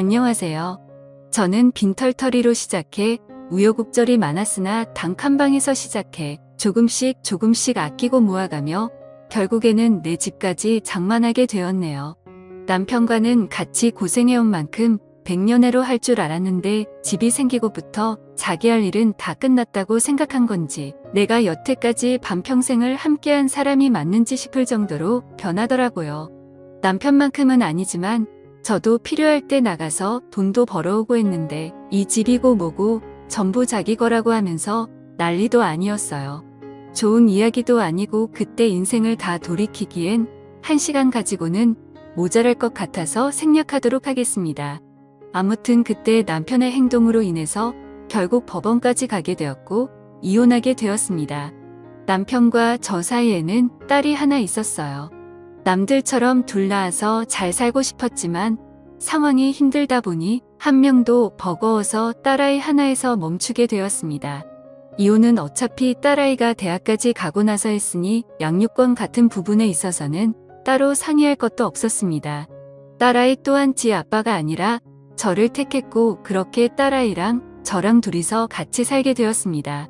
안녕하세요. 저는 빈털터리로 시작해 우여곡절이 많았으나 단칸방에서 시작해 조금씩 아끼고 모아가며 결국에는 내 집까지 장만하게 되었네요. 남편과는 같이 고생해온 만큼 백년해로 할 줄 알았는데 집이 생기고부터 자기 할 일은 다 끝났다고 생각한 건지 내가 여태까지 반평생을 함께한 사람이 맞는지 싶을 정도로 변하더라고요. 남편만큼은 아니지만 저도 필요할 때 나가서 돈도 벌어오고 했는데 이 집이고 뭐고 전부 자기 거라고 하면서 난리도 아니었어요. 좋은 이야기도 아니고 그때 인생을 다 돌이키기엔 1시간 가지고는 모자랄 것 같아서 생략하도록 하겠습니다. 아무튼 그때 남편의 행동으로 인해서 결국 법원까지 가게 되었고 이혼하게 되었습니다. 남편과 저 사이에는 딸이 하나 있었어요. 남들처럼 둘 낳아서 잘 살고 싶었지만 상황이 힘들다 보니 한 명도 버거워서 딸아이 하나에서 멈추게 되었습니다. 이혼은 어차피 딸아이가 대학까지 가고 나서 했으니 양육권 같은 부분에 있어서는 따로 상의할 것도 없었습니다. 딸아이 또한 지 아빠가 아니라 저를 택했고 그렇게 딸아이랑 저랑 둘이서 같이 살게 되었습니다.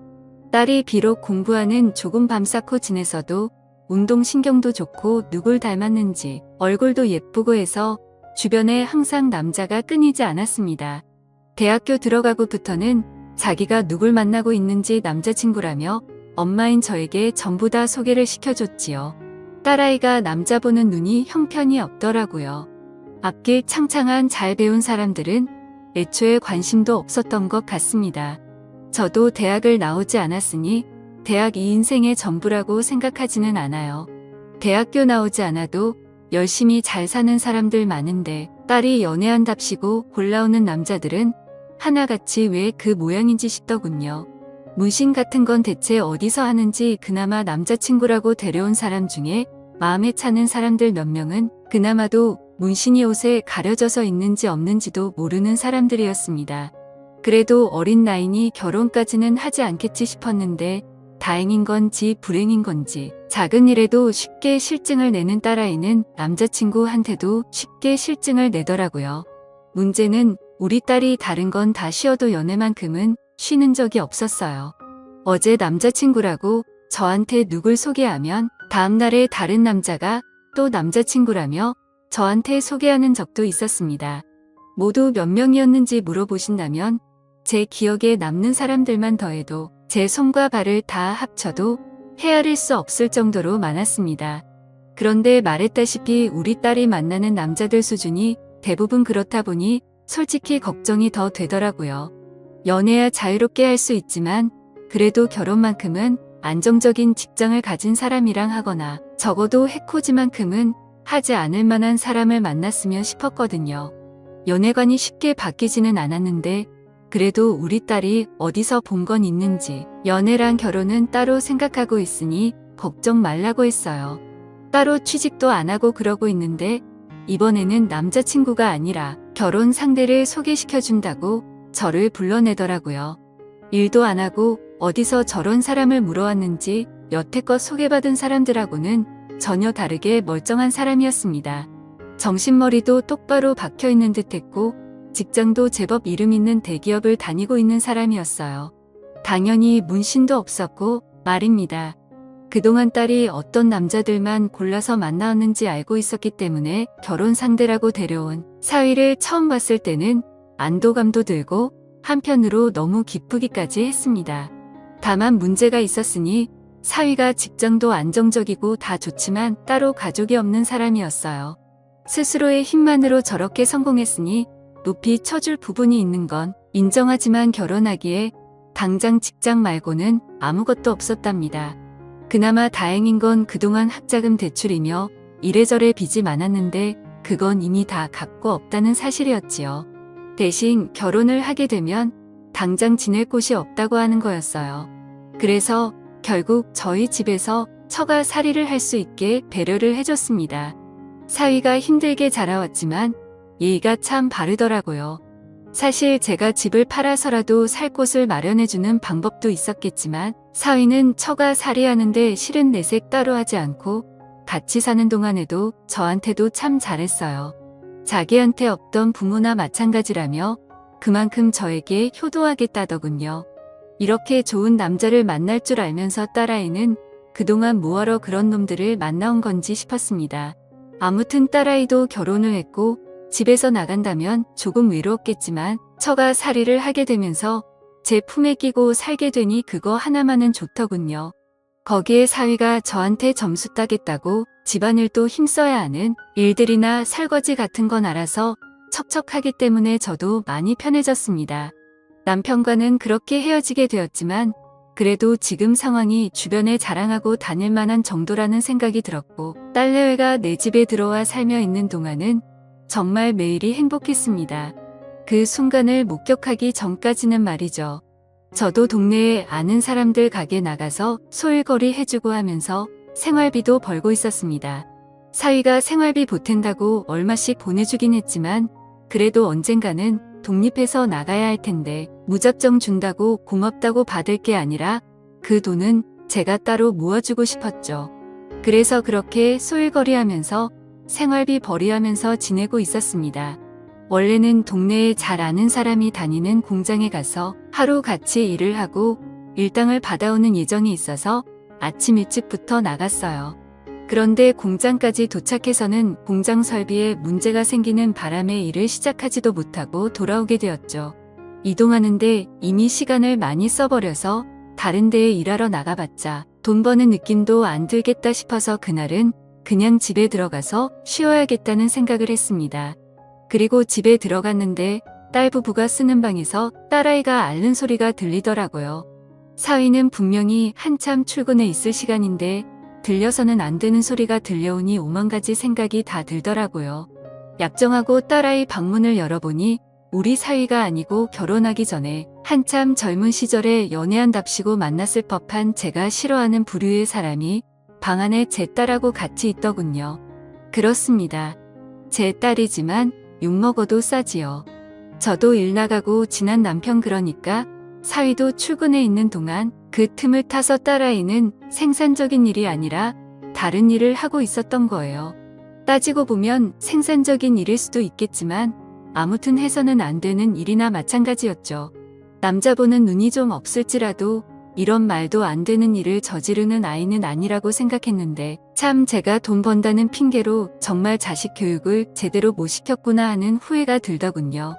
딸이 비록 공부하는 조금 밤쌓고 지내서도 운동신경도 좋고 누굴 닮았는지 얼굴도 예쁘고 해서 주변에 항상 남자가 끊이지 않았습니다. 대학교 들어가고부터는 자기가 누굴 만나고 있는지 남자친구라며 엄마인 저에게 전부 다 소개를 시켜줬지요. 딸아이가 남자 보는 눈이 형편이 없더라고요. 앞길 창창한 잘 배운 사람들은 애초에 관심도 없었던 것 같습니다. 저도 대학을 나오지 않았으니 대학이 인생의 전부라고 생각하지는 않아요. 대학교 나오지 않아도 열심히 잘 사는 사람들 많은데 딸이 연애한답시고 골라오는 남자들은 하나같이 왜 그 모양인지 싶더군요. 문신 같은 건 대체 어디서 하는지 그나마 남자친구라고 데려온 사람 중에 마음에 차는 사람들 몇 명은 그나마도 문신이 옷에 가려져서 있는지 없는지도 모르는 사람들이었습니다. 그래도 어린 나이니 결혼까지는 하지 않겠지 싶었는데 다행인 건지 불행인 건지 작은 일에도 쉽게 실증을 내는 딸아이는 남자친구한테도 쉽게 실증을 내더라고요. 문제는 우리 딸이 다른 건 다 쉬어도 연애만큼은 쉬는 적이 없었어요. 어제 남자친구라고 저한테 누굴 소개하면 다음날에 다른 남자가 또 남자친구라며 저한테 소개하는 적도 있었습니다. 모두 몇 명이었는지 물어보신다면 제 기억에 남는 사람들만 더해도 제 손과 발을 다 합쳐도 헤아릴 수 없을 정도로 많았습니다. 그런데 말했다시피 우리 딸이 만나는 남자들 수준이 대부분 그렇다 보니 솔직히 걱정이 더 되더라고요. 연애야 자유롭게 할 수 있지만 그래도 결혼만큼은 안정적인 직장을 가진 사람이랑 하거나 적어도 해코지만큼은 하지 않을 만한 사람을 만났으면 싶었거든요. 연애관이 쉽게 바뀌지는 않았는데 그래도 우리 딸이 어디서 본 건 있는지 연애랑 결혼은 따로 생각하고 있으니 걱정 말라고 했어요. 따로 취직도 안 하고 그러고 있는데 이번에는 남자친구가 아니라 결혼 상대를 소개시켜준다고 저를 불러내더라고요. 일도 안 하고 어디서 저런 사람을 물어왔는지 여태껏 소개받은 사람들하고는 전혀 다르게 멀쩡한 사람이었습니다. 정신머리도 똑바로 박혀있는 듯했고 직장도 제법 이름 있는 대기업을 다니고 있는 사람이었어요. 당연히 문신도 없었고 말입니다. 그동안 딸이 어떤 남자들만 골라서 만나왔는지 알고 있었기 때문에 결혼 상대라고 데려온 사위를 처음 봤을 때는 안도감도 들고 한편으로 너무 기쁘기까지 했습니다. 다만 문제가 있었으니 사위가 직장도 안정적이고 다 좋지만 따로 가족이 없는 사람이었어요. 스스로의 힘만으로 저렇게 성공했으니 높이 쳐줄 부분이 있는 건 인정하지만 결혼하기에 당장 직장 말고는 아무것도 없었답니다. 그나마 다행인 건 그동안 학자금 대출이며 이래저래 빚이 많았는데 그건 이미 다 갚고 없다는 사실이었지요. 대신 결혼을 하게 되면 당장 지낼 곳이 없다고 하는 거였어요. 그래서 결국 저희 집에서 처가살이를 할 수 있게 배려를 해줬습니다. 사위가 힘들게 자라왔지만 예의가 참 바르더라고요. 사실 제가 집을 팔아서라도 살 곳을 마련해주는 방법도 있었겠지만 사위는 처가살이하는데 실은 내색 따로 하지 않고 같이 사는 동안에도 저한테도 참 잘했어요. 자기한테 없던 부모나 마찬가지라며 그만큼 저에게 효도하겠다더군요. 이렇게 좋은 남자를 만날 줄 알면서 딸아이는 그동안 뭐하러 그런 놈들을 만나온 건지 싶었습니다. 아무튼 딸아이도 결혼을 했고 집에서 나간다면 조금 외로웠겠지만 처가 살이를 하게 되면서 제 품에 끼고 살게 되니 그거 하나만은 좋더군요. 거기에 사위가 저한테 점수 따겠다고 집안일도 힘써야 하는 일들이나 설거지 같은 건 알아서 척척하기 때문에 저도 많이 편해졌습니다. 남편과는 그렇게 헤어지게 되었지만 그래도 지금 상황이 주변에 자랑하고 다닐 만한 정도라는 생각이 들었고 딸내외가 내 집에 들어와 살며 있는 동안은 정말 매일이 행복했습니다. 그 순간을 목격하기 전까지는 말이죠. 저도 동네에 아는 사람들 가게 나가서 소일거리 해주고 하면서 생활비도 벌고 있었습니다. 사위가 생활비 보탠다고 얼마씩 보내주긴 했지만 그래도 언젠가는 독립해서 나가야 할 텐데 무작정 준다고 고맙다고 받을 게 아니라 그 돈은 제가 따로 모아주고 싶었죠. 그래서 그렇게 소일거리 하면서 생활비 벌이하면서 지내고 있었습니다. 원래는 동네에 잘 아는 사람이 다니는 공장에 가서 하루 같이 일을 하고 일당을 받아오는 예정이 있어서 아침 일찍부터 나갔어요. 그런데 공장까지 도착해서는 공장 설비에 문제가 생기는 바람에 일을 시작하지도 못하고 돌아오게 되었죠. 이동하는데 이미 시간을 많이 써버려서 다른 데에 일하러 나가봤자 돈 버는 느낌도 안 들겠다 싶어서 그날은 그냥 집에 들어가서 쉬어야겠다는 생각을 했습니다. 그리고 집에 들어갔는데 딸 부부가 쓰는 방에서 딸아이가 앓는 소리가 들리더라고요. 사위는 분명히 한참 출근해 있을 시간인데 들려서는 안 되는 소리가 들려오니 오만 가지 생각이 다 들더라고요. 약정하고 딸아이 방문을 열어보니 우리 사위가 아니고 결혼하기 전에 한참 젊은 시절에 연애한답시고 만났을 법한 제가 싫어하는 부류의 사람이 방 안에 제 딸하고 같이 있더군요. 그렇습니다. 제 딸이지만 욕먹어도 싸지요. 저도 일 나가고 지난 남편 그러니까 사위도 출근해 있는 동안 그 틈을 타서 딸아이는 생산적인 일이 아니라 다른 일을 하고 있었던 거예요. 따지고 보면 생산적인 일일 수도 있겠지만 아무튼 해서는 안 되는 일이나 마찬가지였죠. 남자 보는 눈이 좀 없을지라도 이런 말도 안 되는 일을 저지르는 아이는 아니라고 생각했는데 참 제가 돈 번다는 핑계로 정말 자식 교육을 제대로 못 시켰구나 하는 후회가 들더군요.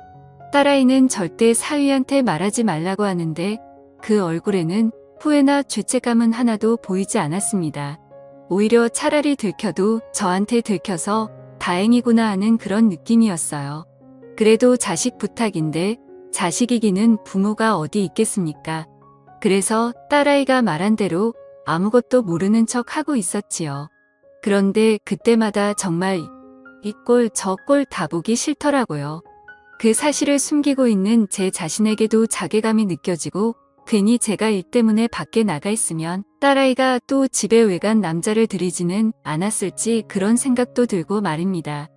딸아이는 절대 사위한테 말하지 말라고 하는데 그 얼굴에는 후회나 죄책감은 하나도 보이지 않았습니다. 오히려 차라리 들켜도 저한테 들켜서 다행이구나 하는 그런 느낌이었어요. 그래도 자식 부탁인데 자식 이기는 부모가 어디 있겠습니까? 그래서 딸아이가 말한 대로 아무것도 모르는 척 하고 있었지요. 그런데 그때마다 정말 이 꼴 저 꼴 다 보기 싫더라고요. 그 사실을 숨기고 있는 제 자신에게도 자괴감이 느껴지고 괜히 제가 일 때문에 밖에 나가 있으면 딸아이가 또 집에 외간 남자를 들이지는 않았을지 그런 생각도 들고 말입니다.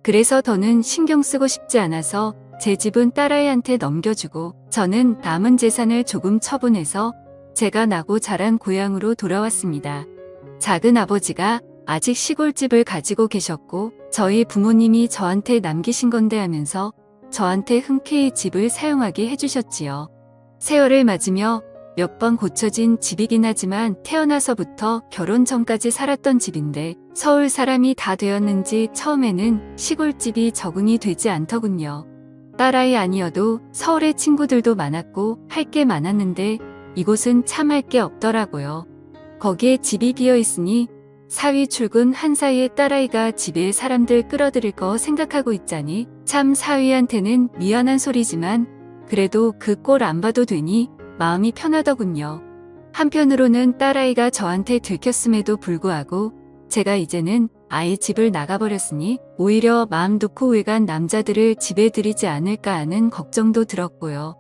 그래서 더는 신경 쓰고 싶지 않아서 제 집은 딸아이한테 넘겨주고 저는 남은 재산을 조금 처분해서 제가 나고 자란 고향으로 돌아왔습니다. 작은 아버지가 아직 시골집을 가지고 계셨고 저희 부모님이 저한테 남기신 건데 하면서 저한테 흔쾌히 집을 사용하게 해주셨지요. 세월을 맞으며 몇 번 고쳐진 집이긴 하지만 태어나서부터 결혼 전까지 살았던 집인데 서울 사람이 다 되었는지 처음에는 시골집이 적응이 되지 않더군요. 딸아이 아니어도 서울에 친구들도 많았고 할 게 많았는데 이곳은 참 할 게 없더라고요. 거기에 집이 비어 있으니 사위 출근 한 사이에 딸아이가 집에 사람들 끌어들일 거 생각하고 있자니 참 사위한테는 미안한 소리지만 그래도 그 꼴 안 봐도 되니 마음이 편하더군요. 한편으로는 딸아이가 저한테 들켰음에도 불구하고 제가 이제는 아예 집을 나가버렸으니 오히려 마음 놓고 외간 남자들을 집에 들이지 않을까 하는 걱정도 들었고요.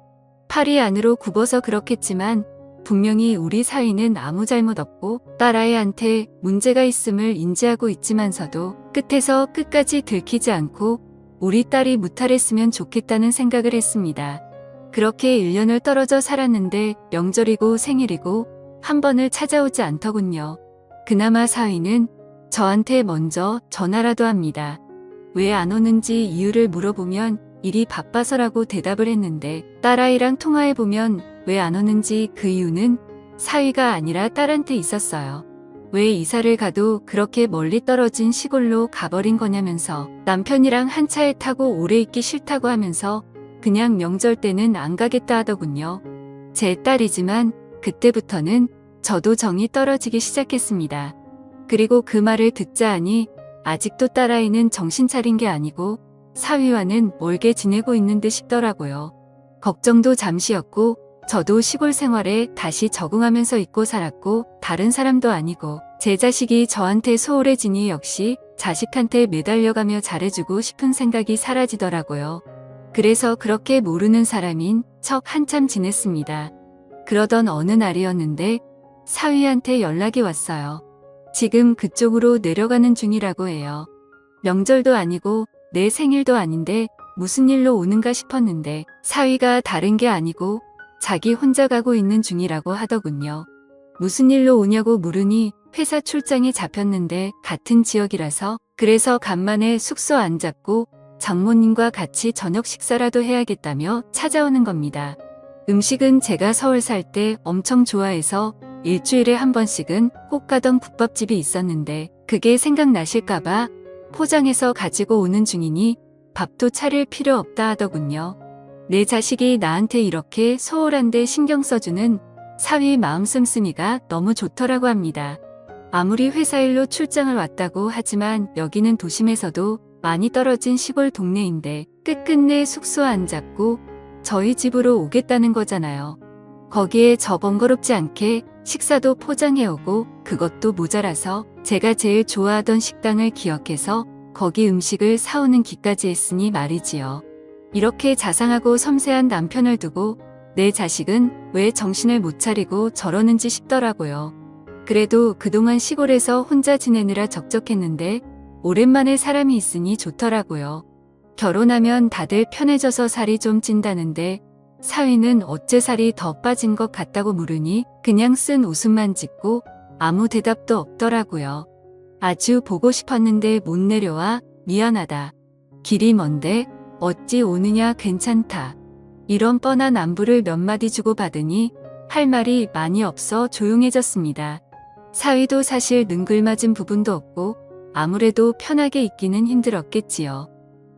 팔이 안으로 굽어서 그렇겠지만 분명히 우리 사위는 아무 잘못 없고 딸아이한테 문제가 있음을 인지하고 있지만서도 끝에서 끝까지 들키지 않고 우리 딸이 무탈했으면 좋겠다는 생각을 했습니다. 그렇게 1년을 떨어져 살았는데 명절이고 생일이고 한 번을 찾아오지 않더군요. 그나마 사위는 저한테 먼저 전화라도 합니다. 왜 안 오는지 이유를 물어보면 일이 바빠서라고 대답을 했는데 딸아이랑 통화해보면 왜 안 오는지 그 이유는 사위가 아니라 딸한테 있었어요. 왜 이사를 가도 그렇게 멀리 떨어진 시골로 가버린 거냐면서 남편이랑 한 차에 타고 오래 있기 싫다고 하면서 그냥 명절 때는 안 가겠다 하더군요. 제 딸이지만 그때부터는 저도 정이 떨어지기 시작했습니다. 그리고 그 말을 듣자 하니 아직도 딸아이는 정신 차린 게 아니고 사위와는 멀게 지내고 있는 듯 싶더라고요. 걱정도 잠시였고 저도 시골 생활에 다시 적응하면서 있고 살았고 다른 사람도 아니고 제 자식이 저한테 소홀해지니 역시 자식한테 매달려가며 잘해주고 싶은 생각이 사라지더라고요. 그래서 그렇게 모르는 사람인 척 한참 지냈습니다. 그러던 어느 날이었는데 사위한테 연락이 왔어요. 지금 그쪽으로 내려가는 중이라고 해요. 명절도 아니고 내 생일도 아닌데 무슨 일로 오는가 싶었는데 사위가 다른 게 아니고 자기 혼자 가고 있는 중이라고 하더군요. 무슨 일로 오냐고 물으니 회사 출장에 잡혔는데 같은 지역이라서 그래서 간만에 숙소 안 잡고 장모님과 같이 저녁 식사라도 해야겠다며 찾아오는 겁니다. 음식은 제가 서울 살 때 엄청 좋아해서 일주일에 한 번씩은 꼭 가던 국밥집이 있었는데 그게 생각나실까봐 포장해서 가지고 오는 중이니 밥도 차릴 필요 없다 하더군요. 내 자식이 나한테 이렇게 소홀한데 신경 써주는 사위 마음 씀씀이가 너무 좋더라고 합니다. 아무리 회사 일로 출장을 왔다고 하지만 여기는 도심에서도 많이 떨어진 시골 동네인데 끝끝내 숙소 안 잡고 저희 집으로 오겠다는 거잖아요. 거기에 저 번거롭지 않게 식사도 포장해오고 그것도 모자라서 제가 제일 좋아하던 식당을 기억해서 거기 음식을 사오는 기까지 했으니 말이지요. 이렇게 자상하고 섬세한 남편을 두고 내 자식은 왜 정신을 못 차리고 저러는지 싶더라고요. 그래도 그동안 시골에서 혼자 지내느라 적적했는데 오랜만에 사람이 있으니 좋더라고요. 결혼하면 다들 편해져서 살이 좀 찐다는데 사위는 어째 살이 더 빠진 것 같다고 물으니 그냥 쓴 웃음만 짓고 아무 대답도 없더라고요. 아주 보고 싶었는데 못 내려와 미안하다. 길이 먼데 어찌 오느냐 괜찮다. 이런 뻔한 안부를 몇 마디 주고 받으니 할 말이 많이 없어 조용해졌습니다. 사위도 사실 능글맞은 부분도 없고 아무래도 편하게 있기는 힘들었겠지요.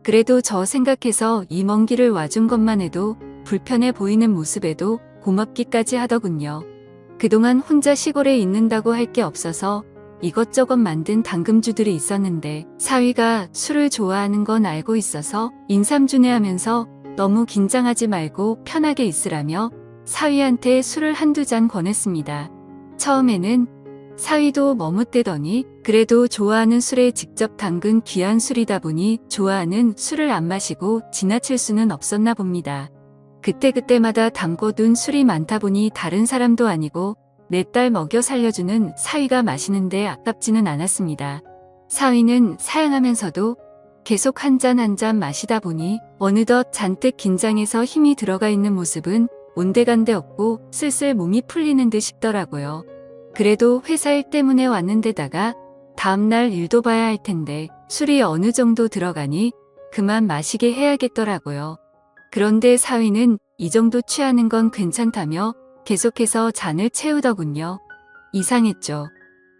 그래도 저 생각해서 이 먼 길을 와준 것만 해도 불편해 보이는 모습에도 고맙기까지 하더군요. 그동안 혼자 시골에 있는다고 할 게 없어서 이것저것 만든 당금주들이 있었는데 사위가 술을 좋아하는 건 알고 있어서 인삼주내하면서 너무 긴장하지 말고 편하게 있으라며 사위한테 술을 한두 잔 권했습니다. 처음에는 사위도 머뭇대더니 그래도 좋아하는 술에 직접 담근 귀한 술이다 보니 좋아하는 술을 안 마시고 지나칠 수는 없었나 봅니다. 그때그때마다 담궈둔 술이 많다 보니 다른 사람도 아니고 내 딸 먹여 살려주는 사위가 마시는데 아깝지는 않았습니다. 사위는 사양하면서도 계속 한 잔 한 잔 마시다 보니 어느덧 잔뜩 긴장해서 힘이 들어가 있는 모습은 온데간데 없고 슬슬 몸이 풀리는 듯 싶더라고요. 그래도 회사 일 때문에 왔는데다가 다음날 일도 봐야 할 텐데 술이 어느 정도 들어가니 그만 마시게 해야겠더라고요. 그런데 사위는 이 정도 취하는 건 괜찮다며 계속해서 잔을 채우더군요. 이상했죠.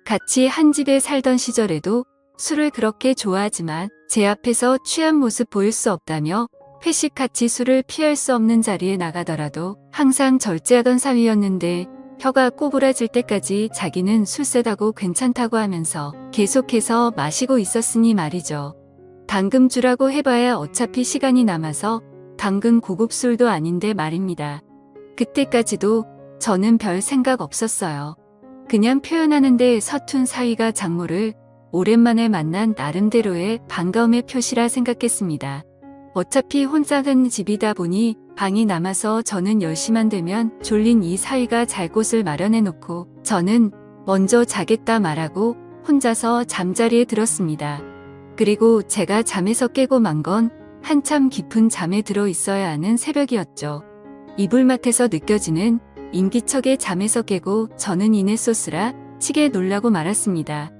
같이 한 집에 살던 시절에도 술을 그렇게 좋아하지만 제 앞에서 취한 모습 보일 수 없다며 회식같이 술을 피할 수 없는 자리에 나가더라도 항상 절제하던 사위였는데 혀가 꼬부라질 때까지 자기는 술 세다고 괜찮다고 하면서 계속해서 마시고 있었으니 말이죠. 당금주라고 해봐야 어차피 시간이 남아서 당근 고급 술도 아닌데 말입니다. 그때까지도 저는 별 생각 없었어요. 그냥 표현하는데 서툰 사위가 장모를 오랜만에 만난 나름대로의 반가움의 표시라 생각했습니다. 어차피 혼자 간 집이다 보니 방이 남아서 저는 10시만 되면 졸린 이 사위가 잘 곳을 마련해 놓고 저는 먼저 자겠다 말하고 혼자서 잠자리에 들었습니다. 그리고 제가 잠에서 깨고 만 건 한참 깊은 잠에 들어 있어야 하는 새벽이었죠. 이불맛에서 느껴지는 인기척에 잠에서 깨고 저는 이내 소스라 치게 놀라고 말았습니다.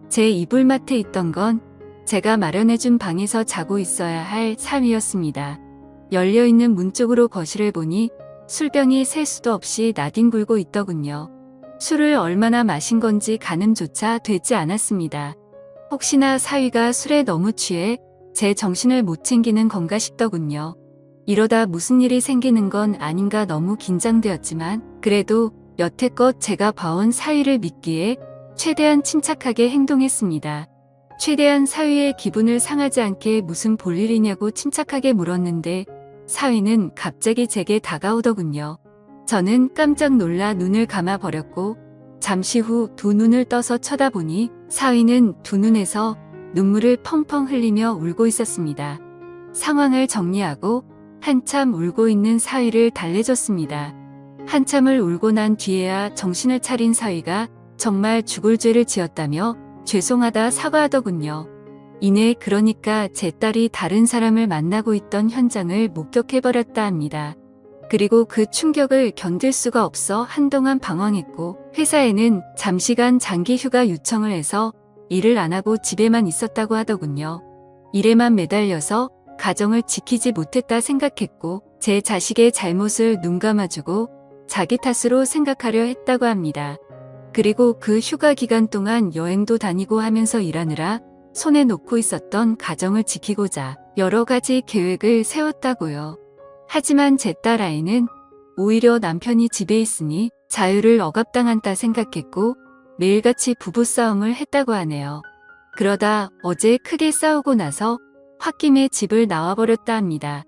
제 이불맛에 있던 건 제가 마련해준 방에서 자고 있어야 할 사위였습니다. 열려있는 문 쪽으로 거실을 보니 술병이 셀 수도 없이 나뒹굴고 있더군요. 술을 얼마나 마신 건지 가늠조차 되지 않았습니다. 혹시나 사위가 술에 너무 취해 제 정신을 못 챙기는 건가 싶더군요. 이러다 무슨 일이 생기는 건 아닌가 너무 긴장되었지만 그래도 여태껏 제가 봐온 사위를 믿기에 최대한 침착하게 행동했습니다. 최대한 사위의 기분을 상하지 않게 무슨 볼일이냐고 침착하게 물었는데 사위는 갑자기 제게 다가오더군요. 저는 깜짝 놀라 눈을 감아버렸고 잠시 후 두 눈을 떠서 쳐다보니 사위는 두 눈에서 눈물을 펑펑 흘리며 울고 있었습니다. 상황을 정리하고 한참 울고 있는 사위를 달래줬습니다. 한참을 울고 난 뒤에야 정신을 차린 사위가 정말 죽을 죄를 지었다며 죄송하다 사과하더군요. 이내 그러니까 제 딸이 다른 사람을 만나고 있던 현장을 목격해버렸다 합니다. 그리고 그 충격을 견딜 수가 없어 한동안 방황했고 회사에는 잠시간 장기 휴가 요청을 해서 일을 안 하고 집에만 있었다고 하더군요. 일에만 매달려서 가정을 지키지 못했다 생각했고 제 자식의 잘못을 눈 감아주고 자기 탓으로 생각하려 했다고 합니다. 그리고 그 휴가 기간 동안 여행도 다니고 하면서 일하느라 손에 놓고 있었던 가정을 지키고자 여러 가지 계획을 세웠다고요. 하지만 제 딸아이는 오히려 남편이 집에 있으니 자유를 억압당한다 생각했고 매일같이 부부싸움을 했다고 하네요. 그러다 어제 크게 싸우고 나서 홧김에 집을 나와버렸다 합니다.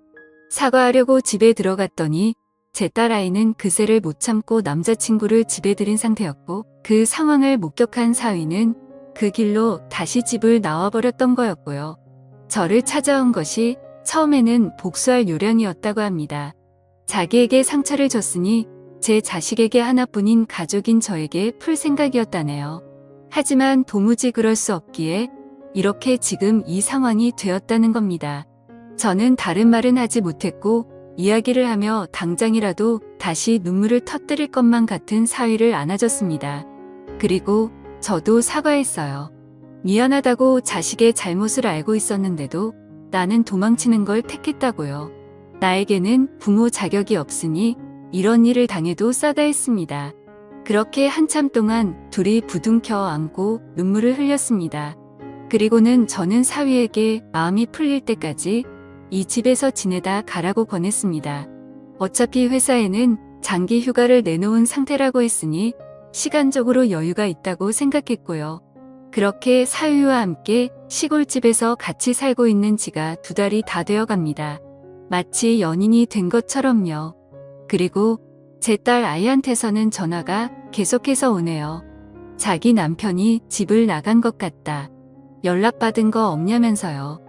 사과하려고 집에 들어갔더니 제 딸아이는 그새를 못 참고 남자친구를 집에 들인 상태였고 그 상황을 목격한 사위는 그 길로 다시 집을 나와버렸던 거였고요. 저를 찾아온 것이 처음에는 복수할 요량이었다고 합니다. 자기에게 상처를 줬으니 제 자식에게 하나뿐인 가족인 저에게 풀 생각이었다네요. 하지만 도무지 그럴 수 없기에 이렇게 지금 이 상황이 되었다는 겁니다. 저는 다른 말은 하지 못했고 이야기를 하며 당장이라도 다시 눈물을 터뜨릴 것만 같은 사위를 안아줬습니다. 그리고 저도 사과했어요. 미안하다고 자식의 잘못을 알고 있었는데도 나는 도망치는 걸 택했다고요. 나에게는 부모 자격이 없으니 이런 일을 당해도 싸다 했습니다. 그렇게 한참 동안 둘이 부둥켜 안고 눈물을 흘렸습니다. 그리고는 저는 사위에게 마음이 풀릴 때까지 이 집에서 지내다 가라고 권했습니다. 어차피 회사에는 장기 휴가를 내놓은 상태라고 했으니 시간적으로 여유가 있다고 생각했고요. 그렇게 사위와 함께 시골집에서 같이 살고 있는 지가 2달이 다 되어 갑니다. 마치 연인이 된 것처럼요. 그리고 제 딸 아이한테서는 전화가 계속해서 오네요. 자기 남편이 집을 나간 것 같다. 연락받은 거 없냐면서요.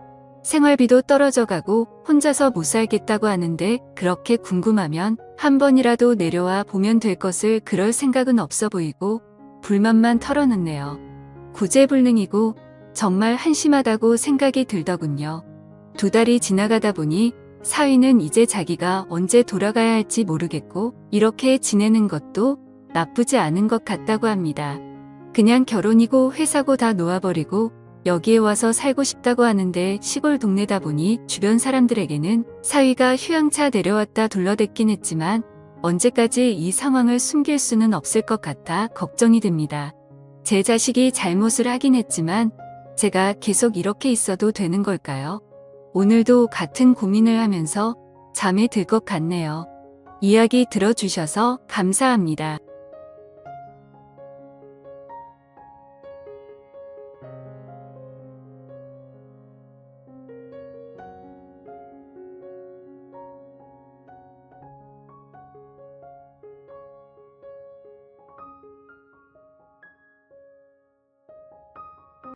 생활비도 떨어져 가고 혼자서 못 살겠다고 하는데 그렇게 궁금하면 한 번이라도 내려와 보면 될 것을 그럴 생각은 없어 보이고 불만만 털어놓네요. 구제불능이고 정말 한심하다고 생각이 들더군요. 2달이 지나가다 보니 사위는 이제 자기가 언제 돌아가야 할지 모르겠고 이렇게 지내는 것도 나쁘지 않은 것 같다고 합니다. 그냥 결혼이고 회사고 다 놓아버리고 여기에 와서 살고 싶다고 하는데 시골 동네다 보니 주변 사람들에게는 사위가 휴양차 내려왔다 둘러댔긴 했지만 언제까지 이 상황을 숨길 수는 없을 것 같아 걱정이 됩니다. 제 자식이 잘못을 하긴 했지만 제가 계속 이렇게 있어도 되는 걸까요? 오늘도 같은 고민을 하면서 잠이 들 것 같네요. 이야기 들어주셔서 감사합니다.